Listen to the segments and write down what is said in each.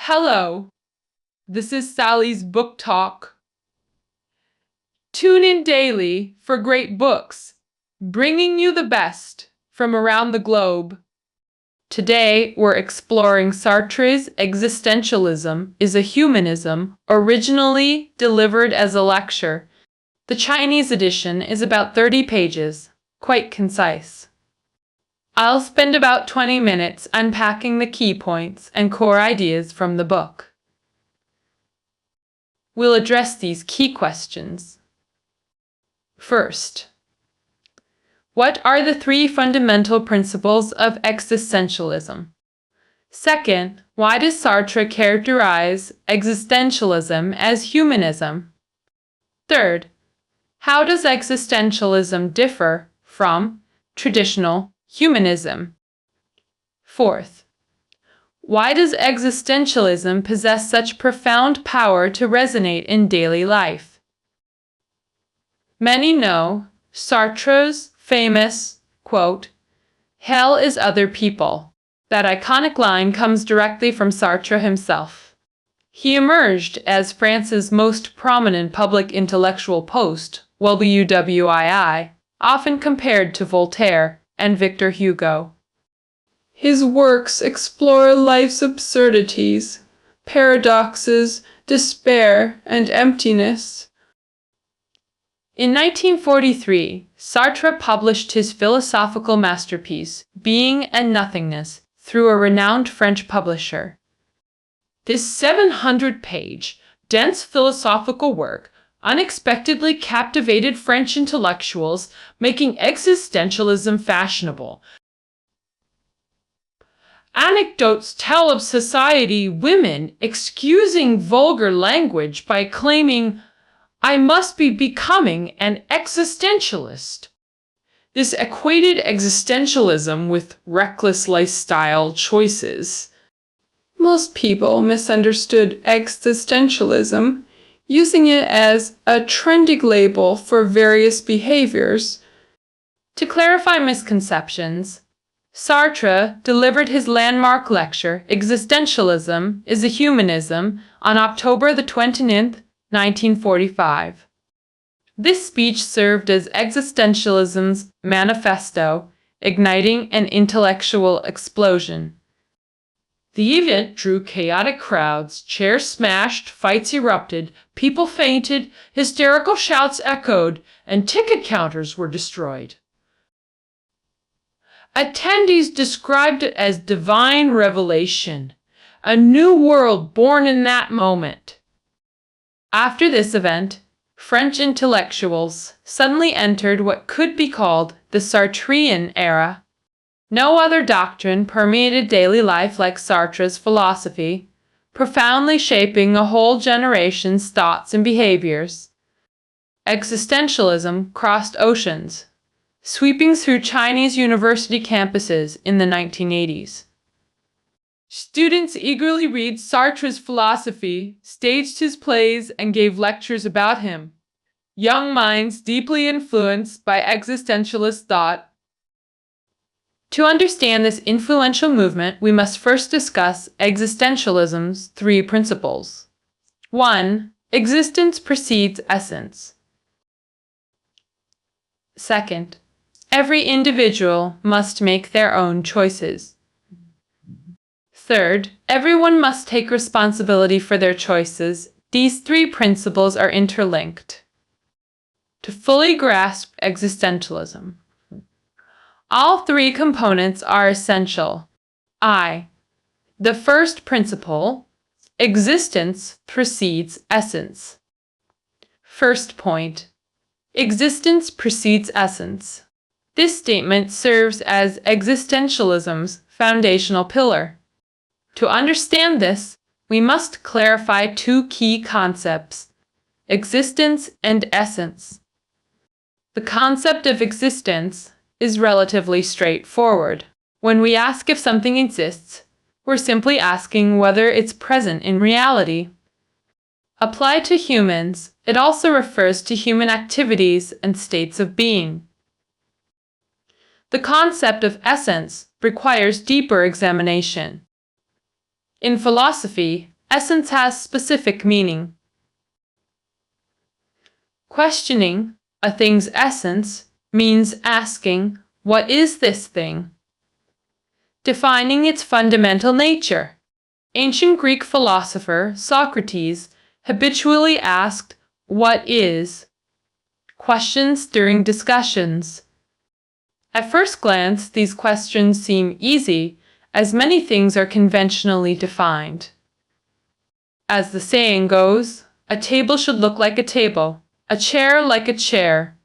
Hello, this is Sally's Book Talk. Tune in daily for great books, bringing you the best from around the globe. Today, we're exploring Sartre's Existentialism is a Humanism, originally delivered as a lecture. The Chinese edition is about 30 pages, quite concise. I'll spend about 20 minutes unpacking the key points and core ideas from the book. We'll address these key questions. First, what are the three fundamental principles of existentialism? Second, why does Sartre characterize existentialism as humanism? Third, how does existentialism differ from traditional humanism? Fourth, why does existentialism possess such profound power to resonate in daily life? Many know Sartre's famous quote, "Hell is other people." That iconic line comes directly from Sartre himself. He emerged as France's most prominent public intellectual post, WWII, often compared to Voltaire and Victor Hugo. His works explore life's absurdities, paradoxes, despair, and emptiness. In 1943, Sartre published his philosophical masterpiece, Being and Nothingness, through a renowned French publisher. This 700-page, dense philosophical work unexpectedly captivated French intellectuals, making existentialism fashionable. Anecdotes tell of society women excusing vulgar language by claiming, "I must be becoming an existentialist." This equated existentialism with reckless lifestyle choices. Most people misunderstood existentialism, using it as a trendy label for various behaviors. To clarify misconceptions, Sartre delivered his landmark lecture, Existentialism is a Humanism, on October the 29th, 1945. This speech served as existentialism's manifesto, igniting an intellectual explosion. The event drew chaotic crowds, chairs smashed, fights erupted, people fainted, hysterical shouts echoed, and ticket counters were destroyed. Attendees described it as divine revelation, a new world born in that moment. After this event, French intellectuals suddenly entered what could be called the Sartrean era. No other doctrine permeated daily life like Sartre's philosophy, profoundly shaping a whole generation's thoughts and behaviors. Existentialism crossed oceans, sweeping through Chinese university campuses in the 1980s. Students eagerly read Sartre's philosophy, staged his plays, and gave lectures about him. Young minds deeply influenced by existentialist thought. To understand this influential movement, we must first discuss existentialism's three principles. 1. Existence precedes essence. Second, every individual must make their own choices. Third, everyone must take responsibility for their choices. These three principles are interlinked. To fully grasp existentialism, all three components are essential. The first principle, existence precedes essence. First point, existence precedes essence. This statement serves as existentialism's foundational pillar. To understand this, we must clarify two key concepts, existence and essence. The concept of existence is relatively straightforward. When we ask if something exists, we're simply asking whether it's present in reality. Applied to humans, it also refers to human activities and states of being. The concept of essence requires deeper examination. In philosophy, Essence has specific meaning. Questioning a thing's essence means asking, what is this thing? Defining its fundamental nature. Ancient Greek philosopher Socrates habitually asked, what is? Questions during discussions. At first glance, these questions seem easy, as many things are conventionally defined. As the saying goes, a table should look like a table, a chair like a chair,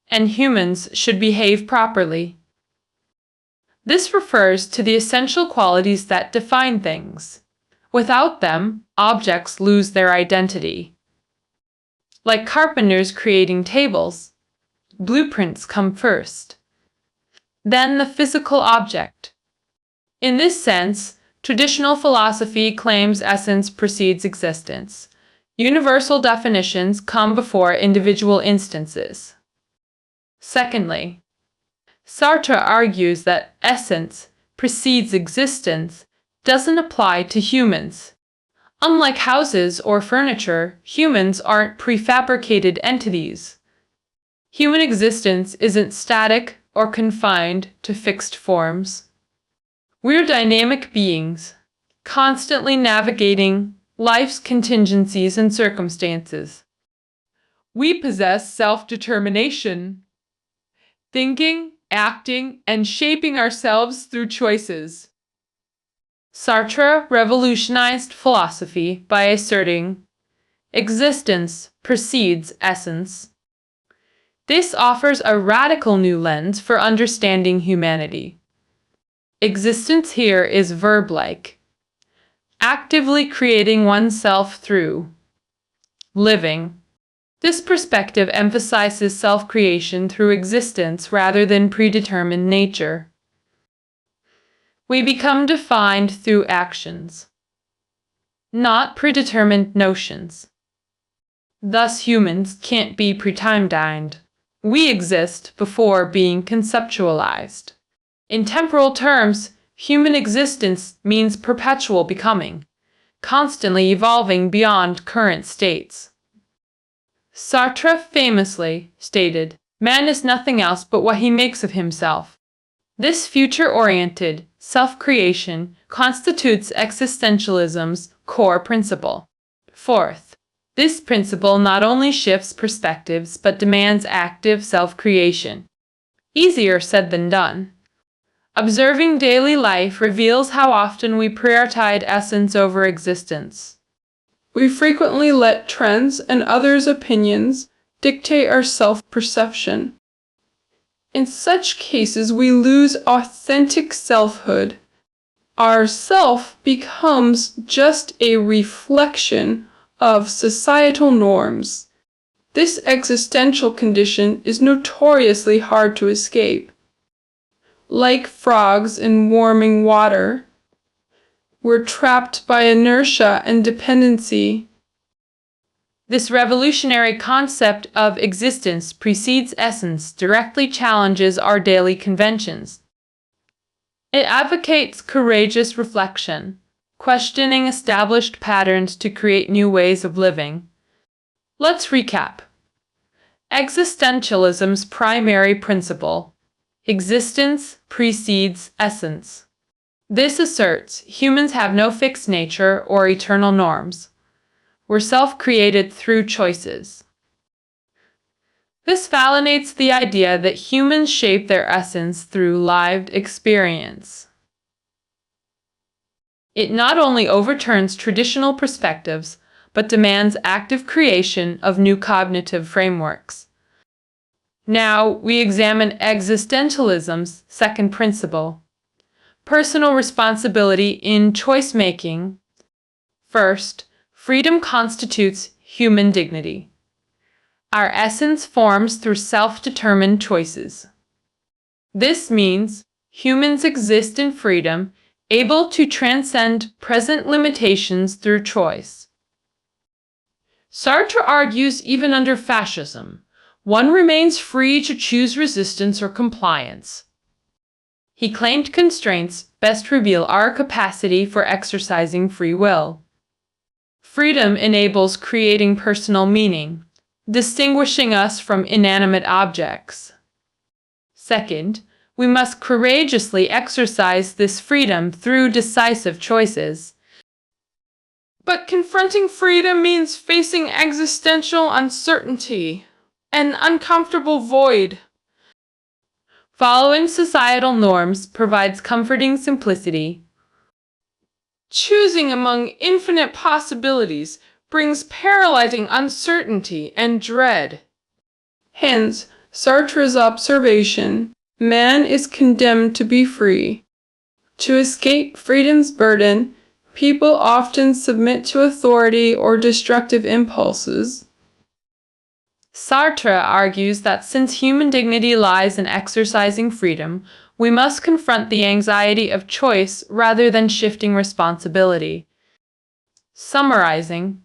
and humans should behave properly. This refers to the essential qualities that define things. Without them, objects lose their identity. Like carpenters creating tables, blueprints come first, then the physical object. In this sense, traditional philosophy claims essence precedes existence. Universal definitions come before individual instances. Secondly, Sartre argues that essence precedes existence doesn't apply to humans. Unlike houses or furniture, humans aren't prefabricated entities. Human existence isn't static or confined to fixed forms. We're dynamic beings, constantly navigating life's contingencies and circumstances. We possess self-determination, thinking, acting, and shaping ourselves through choices. Sartre revolutionized philosophy by asserting, existence precedes essence. This offers a radical new lens for understanding humanity. Existence here is verb-like, actively creating oneself through living. This perspective emphasizes self-creation through existence rather than predetermined nature. We become defined through actions, not predetermined notions. Thus, humans can't be pre-timed. We exist before being conceptualized. In temporal terms, human existence means perpetual becoming, constantly evolving beyond current states. Sartre famously stated, "Man is nothing else but what he makes of himself." This future-oriented self-creation constitutes existentialism's core principle. Fourth, this principle not only shifts perspectives but demands active self-creation. Easier said than done. Observing daily life reveals how often we prioritize essence over existence. We frequently let trends and others' opinions dictate our self-perception. In such cases, we lose authentic selfhood. Our self becomes just a reflection of societal norms. This existential condition is notoriously hard to escape. Like frogs in warming water, we're trapped by inertia and dependency. This revolutionary concept of existence precedes essence directly challenges our daily conventions. It advocates courageous reflection, questioning established patterns to create new ways of living. Let's recap. Existentialism's primary principle: existence precedes essence. This asserts humans have no fixed nature or eternal norms. We're self-created through choices. This validates the idea that humans shape their essence through lived experience. It not only overturns traditional perspectives, but demands active creation of new cognitive frameworks. Now we examine existentialism's second principle: personal responsibility in choice-making. First, freedom constitutes human dignity. Our essence forms through self-determined choices. This means humans exist in freedom, able to transcend present limitations through choice. Sartre argues even under fascism, one remains free to choose resistance or compliance. He claimed constraints best reveal our capacity for exercising free will. Freedom enables creating personal meaning, distinguishing us from inanimate objects. Second, we must courageously exercise this freedom through decisive choices. But confronting freedom means facing existential uncertainty, an uncomfortable void. Following societal norms provides comforting simplicity. Choosing among infinite possibilities brings paralyzing uncertainty and dread. Hence, Sartre's observation, man is condemned to be free. To escape freedom's burden, people often submit to authority or destructive impulses. Sartre argues that since human dignity lies in exercising freedom, we must confront the anxiety of choice rather than shifting responsibility. Summarizing,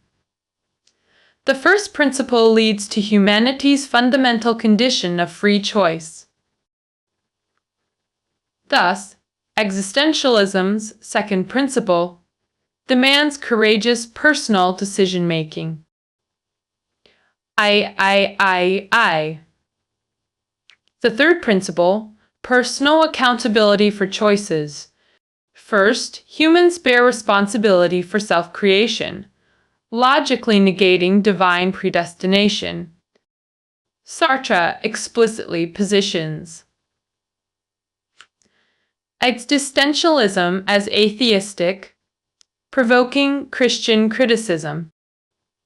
the first principle leads to humanity's fundamental condition of free choice. Thus, existentialism's second principle demands courageous personal decision-making. I. The third principle, personal accountability for choices. First, humans bear responsibility for self-creation, logically negating divine predestination. Sartre explicitly positions existentialism as atheistic, provoking Christian criticism.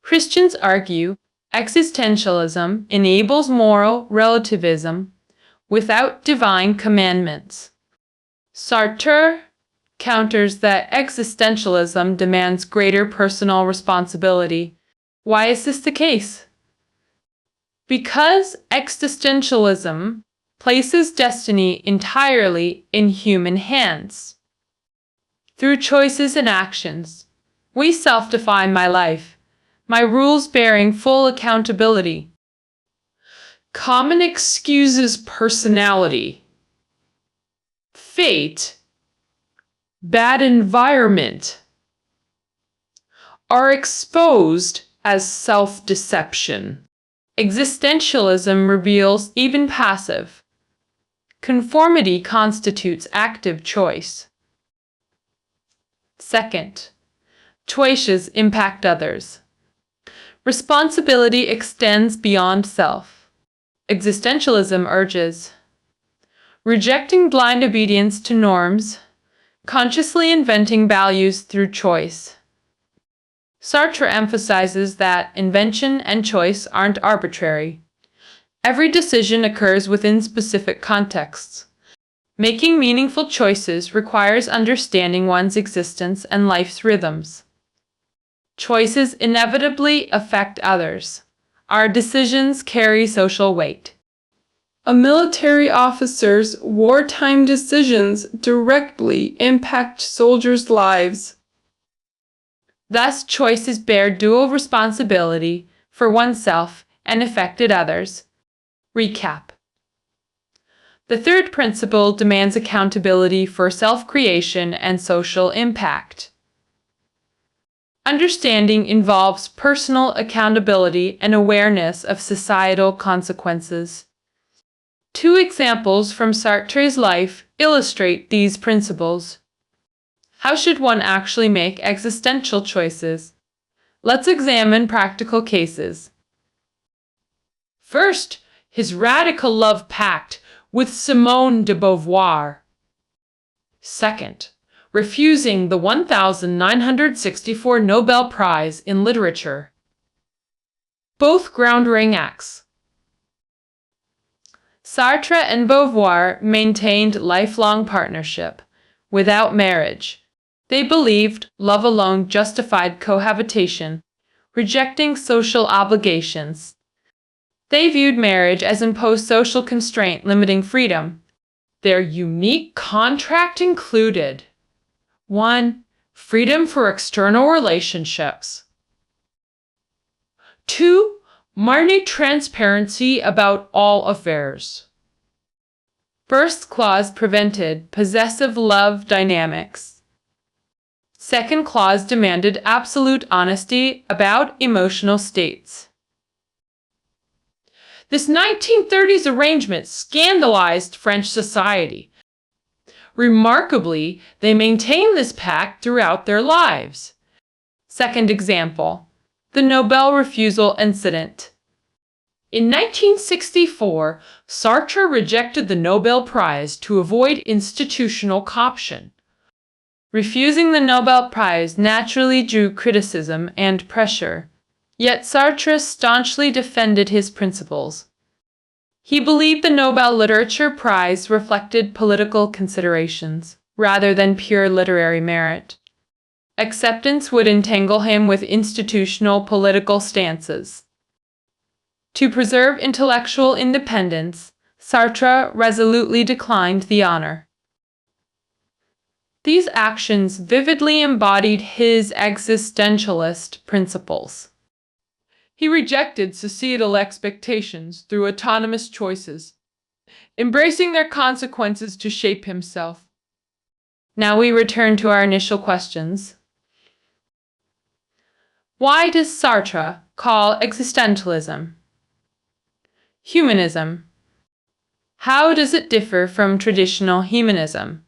Christians argue existentialism enables moral relativism without divine commandments. Sartre counters that existentialism demands greater personal responsibility. Why is this the case? Because existentialism places destiny entirely in human hands. Through choices and actions, we self-define my life, my rules bearing full accountability. Common excuses personality, fate, bad environment are exposed as self-deception. Existentialism reveals even passive. Conformity constitutes active choice. Second, choices impact others. Responsibility extends beyond self. Existentialism urges rejecting blind obedience to norms, consciously inventing values through choice. Sartre emphasizes that invention and choice aren't arbitrary. Every decision occurs within specific contexts. Making meaningful choices requires understanding one's existence and life's rhythms. Choices inevitably affect others. Our decisions carry social weight. A military officer's wartime decisions directly impact soldiers' lives. Thus, choices bear dual responsibility for oneself and affected others. Recap. The third principle demands accountability for self-creation and social impact. Understanding involves personal accountability and awareness of societal consequences. Two examples from Sartre's life illustrate these principles. How should one actually make existential choices? Let's examine practical cases. First, his radical love pact with Simone de Beauvoir. Second, refusing the 1964 Nobel Prize in Literature. Both groundbreaking acts. Sartre and Beauvoir maintained lifelong partnership, without marriage. They believed love alone justified cohabitation, rejecting social obligations. They viewed marriage as imposed social constraint limiting freedom. Their unique contract included 1. Freedom for external relationships. 2. Marni transparency about all affairs. First clause prevented possessive love dynamics. Second clause demanded absolute honesty about emotional states. This 1930s arrangement scandalized French society. Remarkably, they maintained this pact throughout their lives. Second example, the Nobel refusal incident. In 1964, Sartre rejected the Nobel Prize to avoid institutional corruption. Refusing the Nobel Prize naturally drew criticism and pressure. Yet Sartre staunchly defended his principles. He believed the Nobel Literature Prize reflected political considerations, rather than pure literary merit. Acceptance would entangle him with institutional political stances. To preserve intellectual independence, Sartre resolutely declined the honor. These actions vividly embodied his existentialist principles. He rejected societal expectations through autonomous choices, embracing their consequences to shape himself. Now we return to our initial questions. Why does Sartre call existentialism humanism? How does it differ from traditional humanism?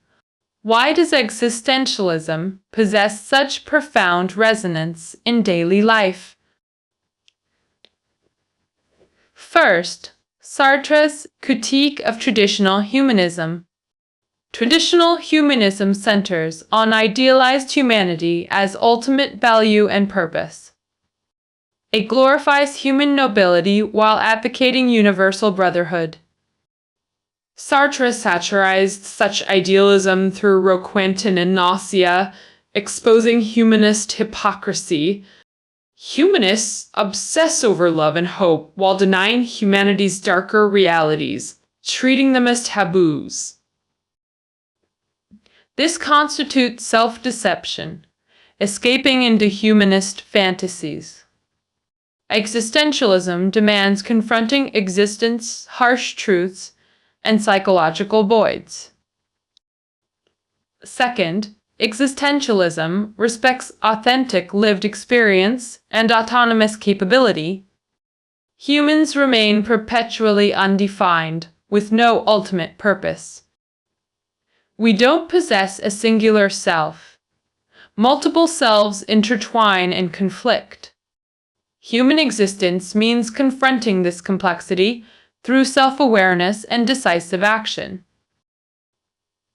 Why does existentialism possess such profound resonance in daily life? First, Sartre's critique of traditional humanism. Traditional humanism centers on idealized humanity as ultimate value and purpose. It glorifies human nobility while advocating universal brotherhood. Sartre satirized such idealism through Roquentin and Nausea, exposing humanist hypocrisy. Humanists obsess over love and hope while denying humanity's darker realities, treating them as taboos. This constitutes self-deception, escaping into humanist fantasies. Existentialism demands confronting existence's harsh truths and psychological voids. Second, existentialism respects authentic lived experience and autonomous capability. Humans remain perpetually undefined, with no ultimate purpose. We don't possess a singular self. Multiple selves intertwine and conflict. Human existence means confronting this complexity through self-awareness and decisive action.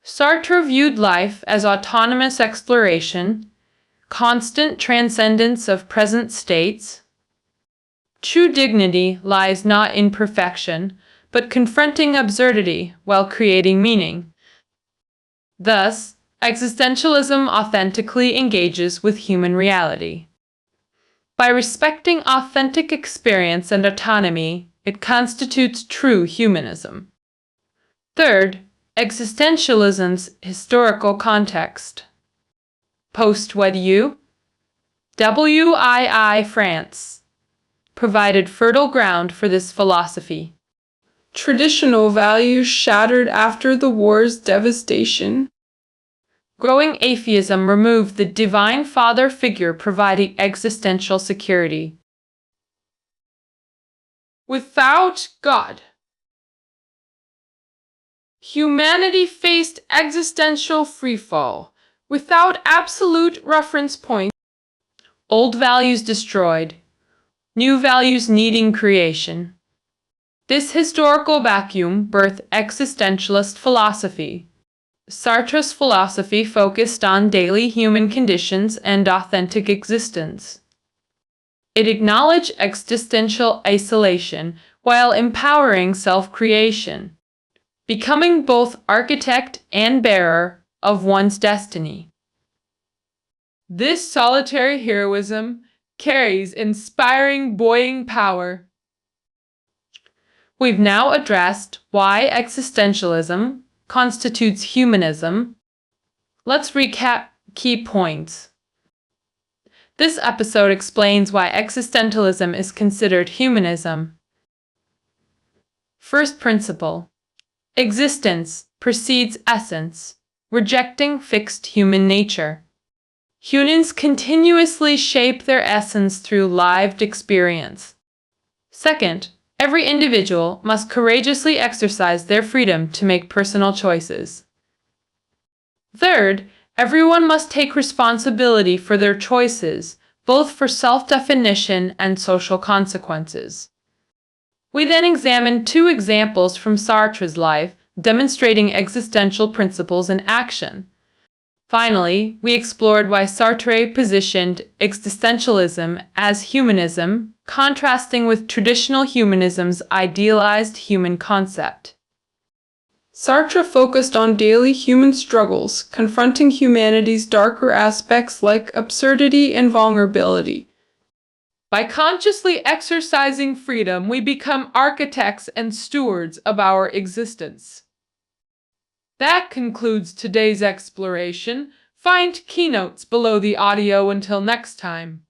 Sartre viewed life as autonomous exploration, constant transcendence of present states. True dignity lies not in perfection, but confronting absurdity while creating meaning. Thus, existentialism authentically engages with human reality. By respecting authentic experience and autonomy, it constitutes true humanism. Third, existentialism's historical context. Post-Wedieu, WII France provided fertile ground for this philosophy. Traditional values shattered after the war's devastation. Growing atheism removed the divine father figure providing existential security. Without God, humanity faced existential freefall. Without absolute reference point, old values destroyed, new values needing creation. This historical vacuum birthed existentialist philosophy. Sartre's philosophy focused on daily human conditions and authentic existence. It acknowledged existential isolation while empowering self-creation, becoming both architect and bearer of one's destiny. This solitary heroism carries inspiring, buoying power. We've now addressed why existentialism constitutes humanism. Let's recap key points. This episode explains why existentialism is considered humanism. First principle: existence precedes essence, rejecting fixed human nature. Humans continuously shape their essence through lived experience. Second, every individual must courageously exercise their freedom to make personal choices. Third, everyone must take responsibility for their choices, both for self-definition and social consequences. We then examined two examples from Sartre's life, demonstrating existential principles in action. Finally, we explored why Sartre positioned existentialism as humanism, contrasting with traditional humanism's idealized human concept. Sartre focused on daily human struggles, confronting humanity's darker aspects like absurdity and vulnerability. By consciously exercising freedom, we become architects and stewards of our existence. That concludes today's exploration. Find keynotes below the audio until next time.